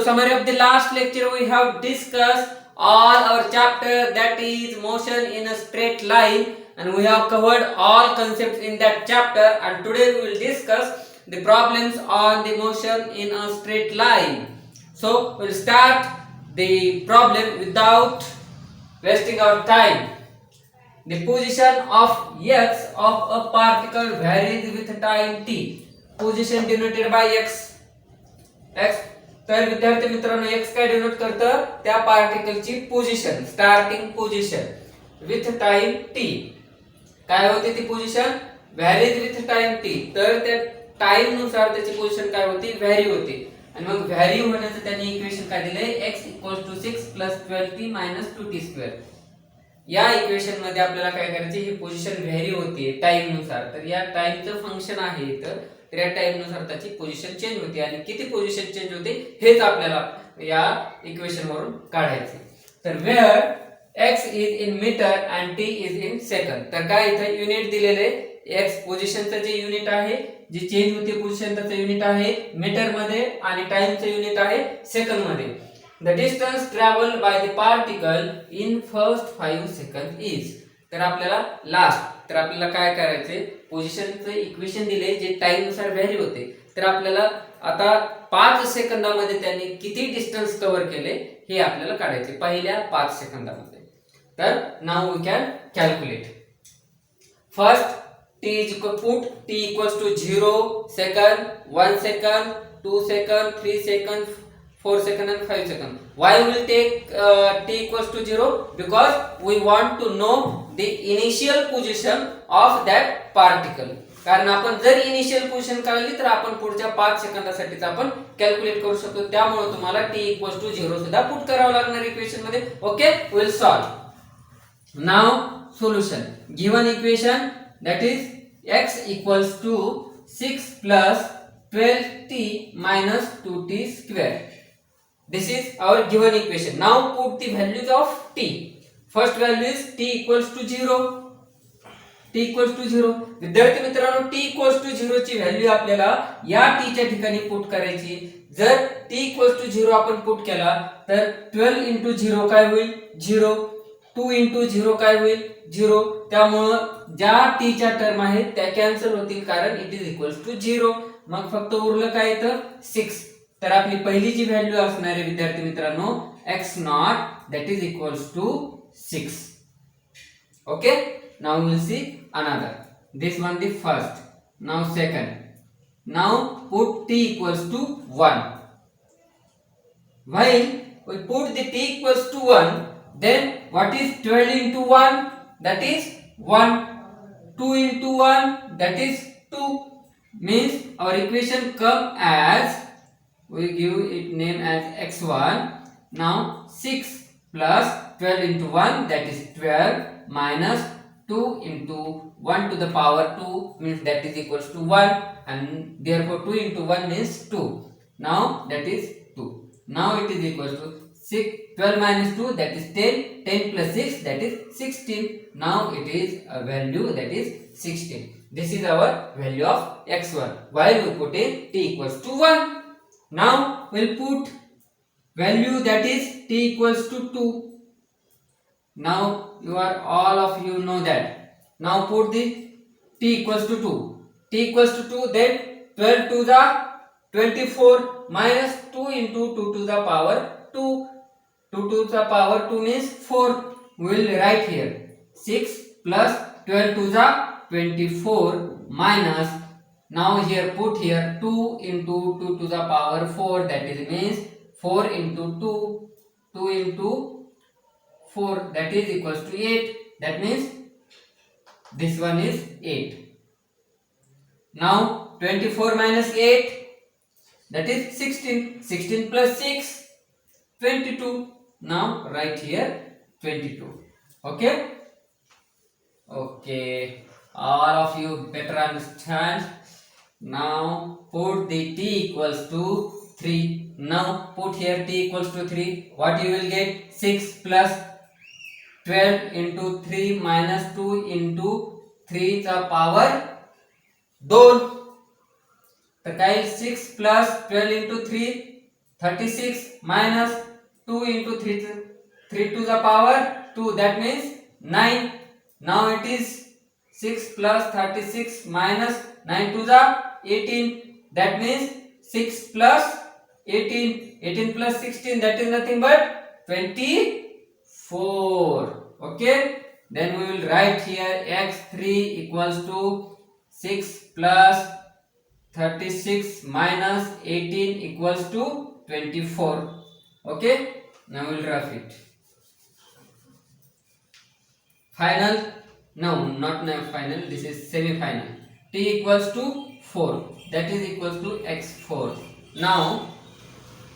summary of the last lecture, we have discussed all our chapter, that is motion in a straight line, and we have covered all concepts in that chapter, and today we will discuss the problems on the motion in a straight line. So we'll start the problem without wasting our time. The position of x of a particle varies with time t. Position denoted by x. तर विद्यार्थी मित्रांनो x काय denote करतं, त्या पार्टिकलची position, starting position with time t. काय होते ती position? Varies with time t. तर त्या टाइम नुसार त्याची पोझिशन काय होती? व्हॅरी होते. आणि मग व्हॅरी होण्याचं त्यांनी इक्वेशन काय दिले? x = 6 + 12t - 2t². या इक्वेशन मध्ये आपल्याला काय करायचे? ही पोझिशन व्हॅरी होते टाइम नुसार. तर या टाइमचं फंक्शन आहे इथं. तर या टाइम नुसार त्याची पोझिशन चेंज होते, आणि किती पोझिशन चेंज होते हेच आपल्याला या इक्वेशन वरून काढायचे. तर where x is in metre and t is in second. तर काय इथं युनिट दिलेले, x पोझिशनचं जे युनिट आहे, जे चेंज होते पोझिशन त्याचं युनिट आहे मीटर मध्ये, आणि टाइमचं युनिट आहे सेकंड मध्ये. The distance traveled by the particle in first 5 seconds is. तर आपल्याला तर आपल्याला काय करायचे? पोझिशनचं इक्वेशन दिले जे टाइम नुसार व्हॅरी होते. तर आपल्याला आता 5 सेकंदामध्ये त्यांनी किती डिस्टन्स कव्हर केले हे आपल्याला काढायचे पहिल्या 5 सेकंदामध्ये. तर now we can calculate. First put t = 0 second, 1 second, 2 second, 3 second, 4 second and 5 second. Why we will take t = 0? Because we want to know the initial position of that particle. कारण आपण जर initial position काढली तर आपण पुढच्या 5 सेकंदासाठीच आपण calculate करू शकतो. त्यामुळे तुम्हाला t = 0 सुद्धा पुट करावं लागणार इक्वेशन मध्ये. Okay, we will solve. Now solution. Given equation, that is x = 6 + 12t - 2t². This is our given equation. Now put the values of t. First value is t = 0. t = 0. विद्यार्थी मित्रांनो, t = 0 ची value आपल्याला या t च्या ठिकाणी put करायची. जर t = 0 आपण पुट केला तर 12 * 0 काय होईल? 0. 2 * 0 काय होईल? 0. त्यामुळे ज्या t च्या टर्म आहेत त्या कॅन्सल होतील, कारण इट इज इक्वल्स टू 0. मग फक्त उरलं काय येतं? 6. तर आपली पहिली जी व्हॅल्यू असणार आहे विद्यार्थी मित्रांनो, x0, that is equals to 6. Okay, now we will see another. This one the first, now second. Now put t = 1. While we put the t = 1, then what is 12 * 1? That is 1. 2 * 1, that is 2. Means our equation come as, we give it name as x1. Now 6 plus 12 * 1, that is 12, minus 2 * 1 to the power 2, means that is equals to 1, and therefore 2 * 1 means 2. Now that is 2. Now it is equals to 6, 12 minus 2, that is 10, 10 plus 6, that is 16. Now it is a value, that is 16. This is our value of x1 while we put in t = 1. Now we'll put value, that is t = 2. Now all of you know that. Now put the t = 2. t = 2, then 12 to the 24 minus 2 * 2 to the power 2. 2 to the power 2 means 4. We will write here 6 plus 12 to the 24 minus, now here put here 2 * 2 to the power 4, that is means 4 * 2, 2 * 4, that is equals to 8. That means this one is 8. Now 24 minus 8, that is 16. 16 plus 6, 22. Now write here 22. Okay, okay, all of you better understand. Now put the t = 3. Now put here t = 3. What you will get? 6 plus 12 into 3 minus 2 into 3 चा power 2. तर काय? 6 plus 12 into 3 36 minus 2 into 3 to the power 2, that means 9. Now it is 6 plus 36 minus 9 to the 18, that means 6 plus 18 plus 16, that is nothing but 24. Okay, then we will write here x3 equals to 6 plus 36 minus 18 equals to 24. Okay, now we will rough it. Final, no, not final, this is semi final. T equals to 4, that is equals to x4. Now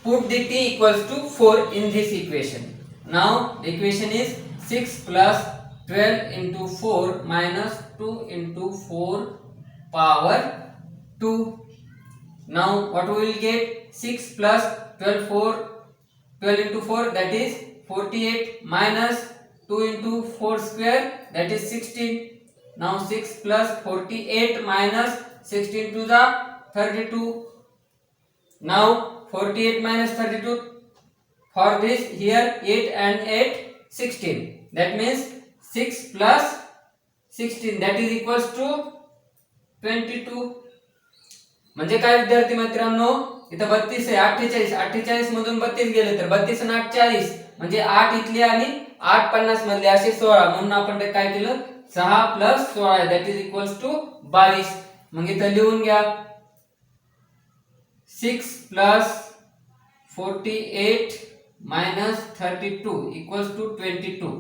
put the t equals to 4 in this equation. Now the equation is 6 plus 12 into 4 minus 2 into 4 power 2. Now what we will get? 6 plus 12 into 4, that is 48, minus 2 into 4 square, that is 16. Now 6 plus 48 minus 16 to the 32. Now 48 minus 32, for this here 8 and 8 16, that means 6 plus 16, that is equals to 22. म्हणजे काय विद्यार्थी मित्रांनो, इथं 32 आहे, 48 मधून 32 गेले तर 32 आणि 8 40, म्हणजे 8 इथले आणि 8 50 मधले असे 16, म्हणून आपण ते काय केलं 6 plus 16, that is equals to 22. मग इथं लिहून घ्या 6 plus 48 minus 32 equals to 22.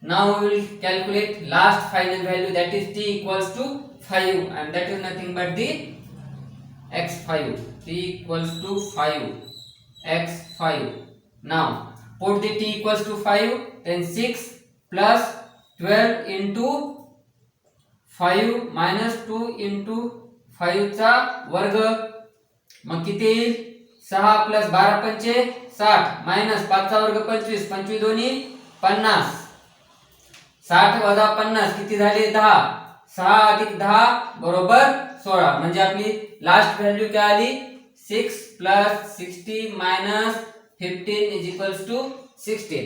Now we will calculate last final value, that is t equals to 5, and that is nothing but the x5. T equals to 5, x5. Now put the t equals to 5, then 6 plus 12 into 5 minus 2 into 5 चा वर्ग, मग किती येईल 6 plus 12 पंचे 60 minus 5 चा वर्ग 25, 25 दोन्ही 50, 60 वजा 50 किती झाले 10, 6 अधिक 10 बरोबर 16. म्हणजे आपली लास्ट व्हॅल्यू काय आली 6 plus 60 minus 15 is equals to 16.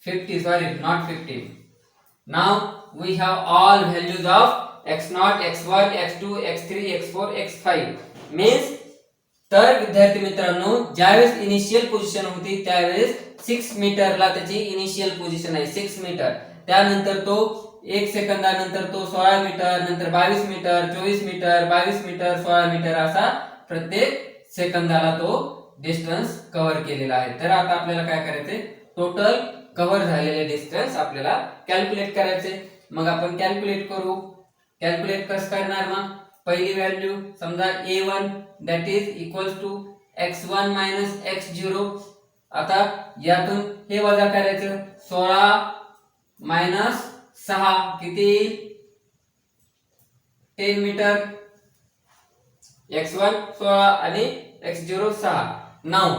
50, sorry, not 15. Now we have all values of x0, x1, x2, x3, x4, x5 means. तर विद्यार्थी मित्रांनो, ज्यावेळेस इनिशियल पोझिशन होती त्यावेळेस 6 मीटरला त्याची इनिशियल पोझिशन आहे 6 मीटर, त्यानंतर तो 1 सेकंदानंतर तो 16 मीटर, नंतर 22 मीटर, 24 मीटर, 22 मीटर, 16 मीटर असा प्रत्येक सेकंदाला तो डिस्टन्स कव्हर केलेला आहे. तर आता आपल्याला काय करायचे, टोटल कव्हर झालेले डिस्टन्स आपल्याला कॅल्क्युलेट करायचे. मग आपण कॅल्क्युलेट करू. कॅल्क्युलेट कसं करणार, मग पहिली व्हॅल्यू समजा a1 that is equals to x1 minus x0. आता यातून हे वजा करायचं, 16 मायनस 6 किती 10 मीटर, x1 16 आणि x0 6. Now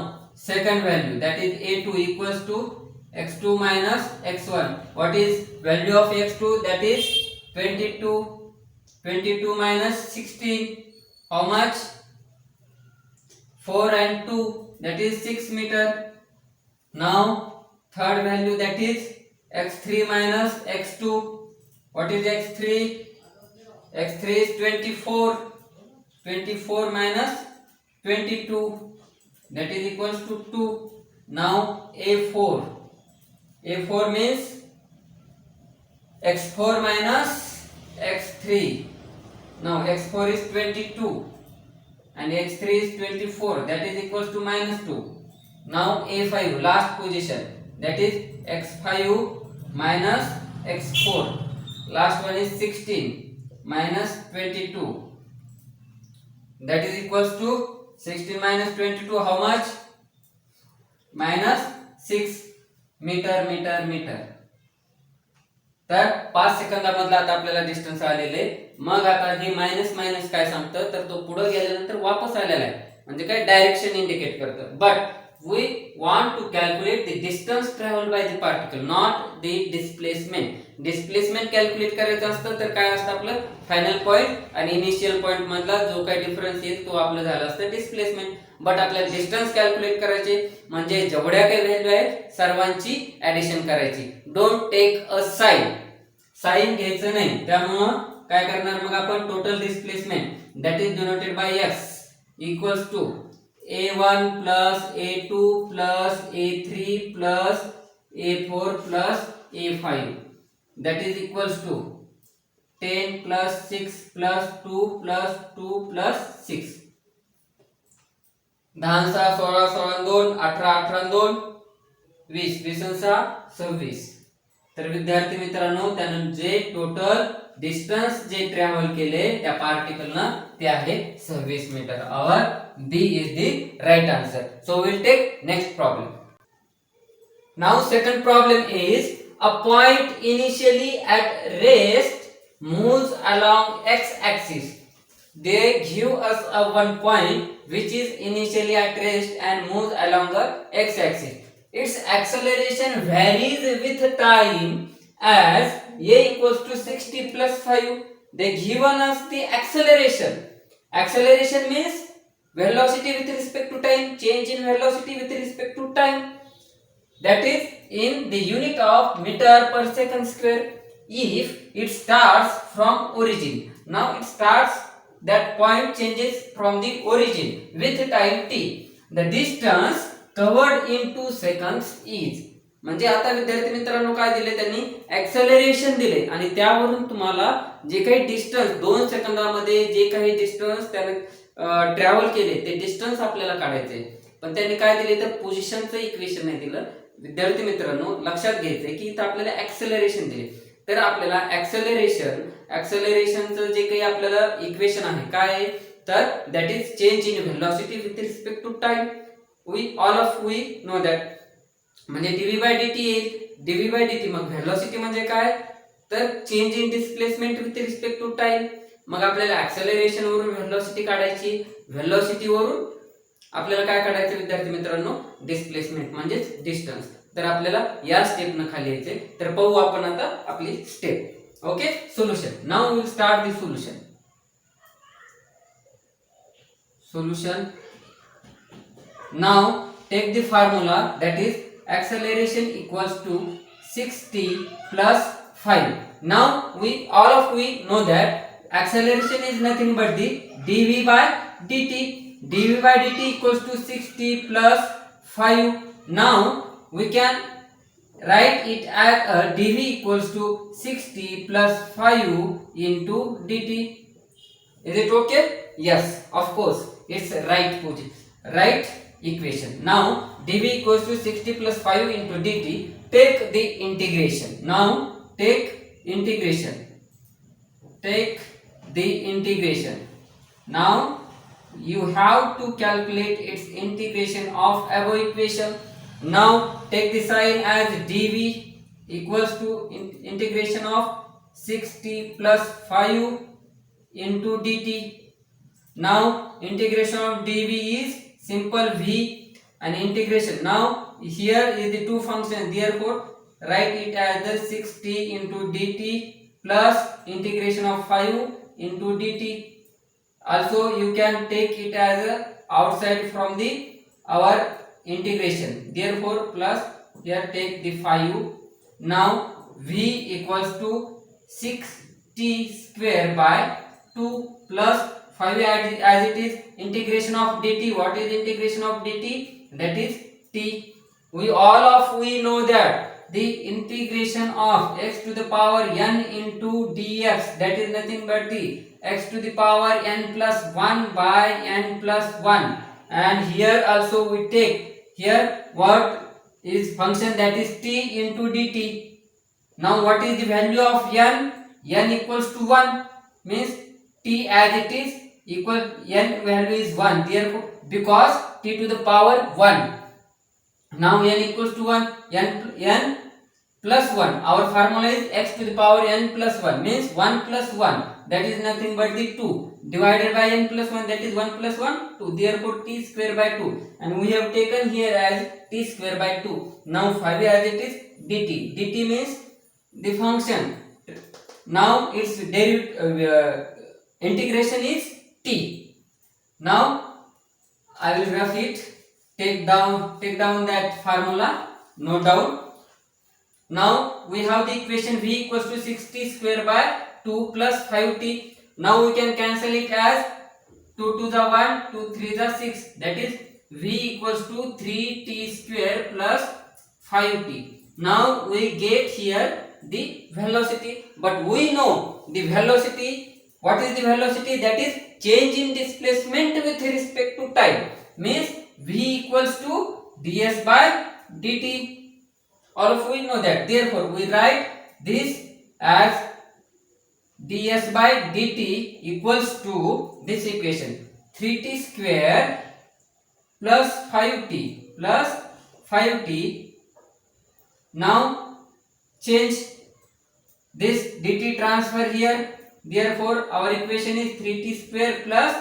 second value that is a2 equals to x2 minus x1. What is value of x2? That is 22. 22 minus 16. How much? 4 and 2. That is 6 meter. Now third value, that is x3 minus x2. What is x3? x3 is 24. 24 minus 22. That is equals to 2. Now a4. A4 means x4 minus x3. Now x4 is 22 and x3 is 24, that is equals to minus 2. Now a5, last position, that is x5 minus x4. Last one is 16 minus 22, that is equals to 16 minus 22, how much? Minus 6 metre metre metre. तर 5 सेकंदामधला आता आपल्याला distance आलेले. मग आता हे minus minus काय सांगतं, तर तो पुढे गेल्यानंतर वापस आलेला आहे, म्हणजे काय डायरेक्शन इंडिकेट करतं. But we want to calculate the distance travelled by the particle, not the displacement. Displacement calculate करायचं असतं तर काय असतं आपलं फायनल पॉइंट आणि इनिशियल पॉइंट मधला जो काही डिफरन्स येईल तो आपलं झाला असतं डिस्प्लेसमेंट. बट आपल्याला डिस्टन्स कॅल्क्युलेट करायचे म्हणजे जेवढ्या काही व्हॅल्यू आहेत सर्वांची ऍडिशन करायची. डोंट टेक अ साइन घ्यायचं नाही. त्यामुळं काय करणार मग आपण total displacement that is denoted by x equals to a1 plus a2 plus a3 plus a4 plus a5 that is equals to 10 plus 6 plus 2 plus 2 plus 6. 10 6 16 16 2 18 18 2 20 20 6 26. तर विद्यार्थी मित्रांनो त्यानं जे टोटल डिस्टन्स जे ट्रॅव्हल केले त्या पार्टिकलनं ते आहे 26 metre. Our B is the right answer. So we'll take next problem. Now second problem is a point initially at rest moves along x-axis. They give us a one point which is initially at rest and moves along the x-axis. Its acceleration varies with time as a equals to 60 plus 5. They given us the acceleration. Acceleration means velocity with respect to time, change in velocity with respect to time, that is in the unit of meter per second square if it starts from origin. Now it starts, that point changes from the origin with time t. The distance covered in 2 seconds is. म्हणजे आता विद्यार्थी मित्रांनो काय दिले त्यांनी acceleration दिले आणि त्यावरून तुम्हाला जे काही डिस्टन्स 2 सेकंदामध्ये जे काही डिस्टन्स त्याने ट्रॅव्हल केले ते डिस्टन्स आपल्याला काढायचे. पण त्यांनी काय दिले तर पोझिशनचं इक्वेशन नाही दिलं. विद्यार्थी मित्रांनो लक्षात घ्यायचंय की इथं आपल्याला ऍक्सेलरेशन दिले तर आपल्याला ऍक्सेलरेशनचं जे काही आपल्याला इक्वेशन आहे काय आहे तर that is change in velocity with respect to time. We know that म्हणजे dv बाय dt येईल. dv बाय dt मग व्हेलॉसिटी म्हणजे काय तर change in displacement with respect to time. मग आपल्याला ऍक्सेलरेशन वरून व्हेलॉसिटी काढायची, व्हेलॉसिटी वरून आपल्याला काय काढायचं विद्यार्थी मित्रांनो डिस्प्लेसमेंट म्हणजे डिस्टन्स. तर आपल्याला या स्टेपनं खाली यायचे. तर पाहू आपण आता आपली step. Okay solution. Now will start the solution. Now take the formula that is acceleration equals to 60 plus 5. Now we know that acceleration is nothing but the dv by dt. dv by dt equals to 60 plus 5. Now we can write it as dv equals to 60 plus 5 into dt. Is it okay? Yes, of course. It's right position. Right equation. Now dv equals to 60 plus 5 into dt. Take the integration. Now take the integration. Now you have to calculate its integration of above equation. Now take the sign as dv equals to integration of 60 plus 5 into dt. Now integration of dv is simple v and integration. Now here is the two functions, therefore write it as the 60 into dt plus integration of 5 into dt. Also you can take it as a outside from the our integration, therefore plus here take the 5. Now v equals to 60 square by 2 plus 5 as it is integration of dt. What is integration of dt? That is t. We know that the integration of x to the power n into dx, that is nothing but the x to the power n plus 1 by n plus 1. And here also we take here what is function, that is t into dt. Now what is the value of n? N equals to 1 means t as it is equal n value is 1, therefore because t to the power 1. Now n equals to 1, n plus 1. Our formula is x to the power n plus 1 means 1 plus 1, that is nothing but the 2 divided by n plus 1, that is 1 plus 1 2, therefore t square by 2, and we have taken here as t square by 2. Now 5 as it is dt. dt means the function. Now its integration is t. Now I will rough it. Take down that formula. Note down. Now we have the equation v equals to 6t square by 2 plus 5t. Now we can cancel it as 2 to the 1, 2 3 the 6. That is v equals to 3t square plus 5t. Now we get here the velocity, but we know the velocity. What is the velocity? That is change in displacement with respect to time. Means v equals to ds by dt. All of we know that. Therefore, we write this as ds by dt equals to this equation 3t square plus 5t plus 5t. Now change this dt transfer here. Therefore, our equation is 3t square plus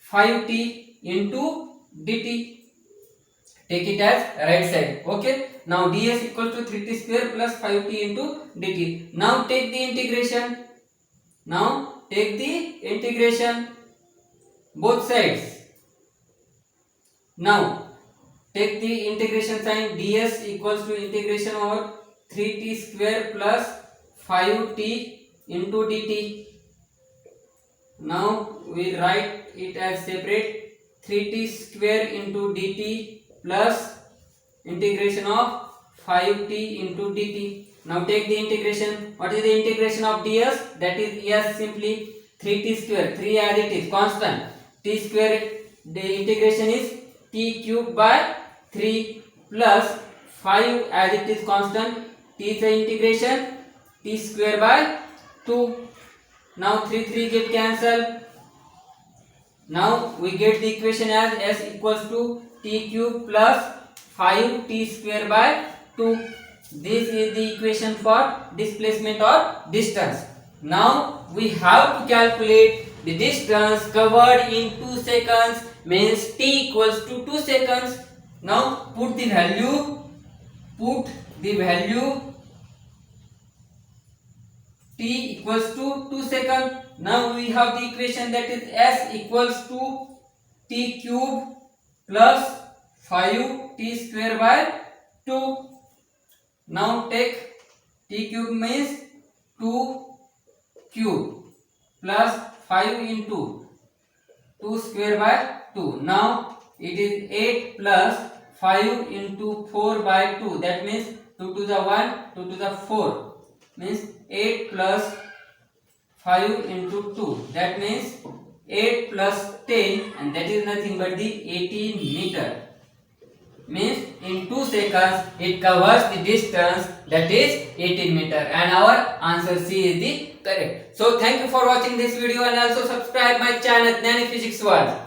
5t into dt. Take it as right side. Okay. Now ds equals to 3t square plus 5t into dt. Now take the integration. Both sides. Now take the integration sign. ds equals to integration over 3t square plus 5t into dt. Now we write it as separate 3t square into dt plus integration of 5t into dt. Now take the integration. What is the integration of ds? That is yes, simply 3t square, 3 as it is constant, t square, the integration is t cube by 3 plus 5 as it is constant, t is the integration, t square by 2. Now 3 get cancelled. Now we get the equation as s equals to t cube plus 5t square by 2. This is the equation for displacement or distance. Now we have to calculate the distance covered in 2 seconds, means t equals to 2 seconds. Now put the value t equals to 2 seconds. Now we have the equation that is s equals to t cube plus 5t square by 2. Now take t cube means 2 cube plus 5 into 2 square by 2. Now it is 8 plus 5 into 4 by 2. That means 2 to the 1, 2 to the 4. Means 8 plus 5 into 2. That means 8 plus 10, and that is nothing but the 18 meter. Means in 2 seconds it covers the distance, that is 18 meter, and our answer C is the correct. So thank you for watching this video, and also subscribe my channel Gnani Physics World.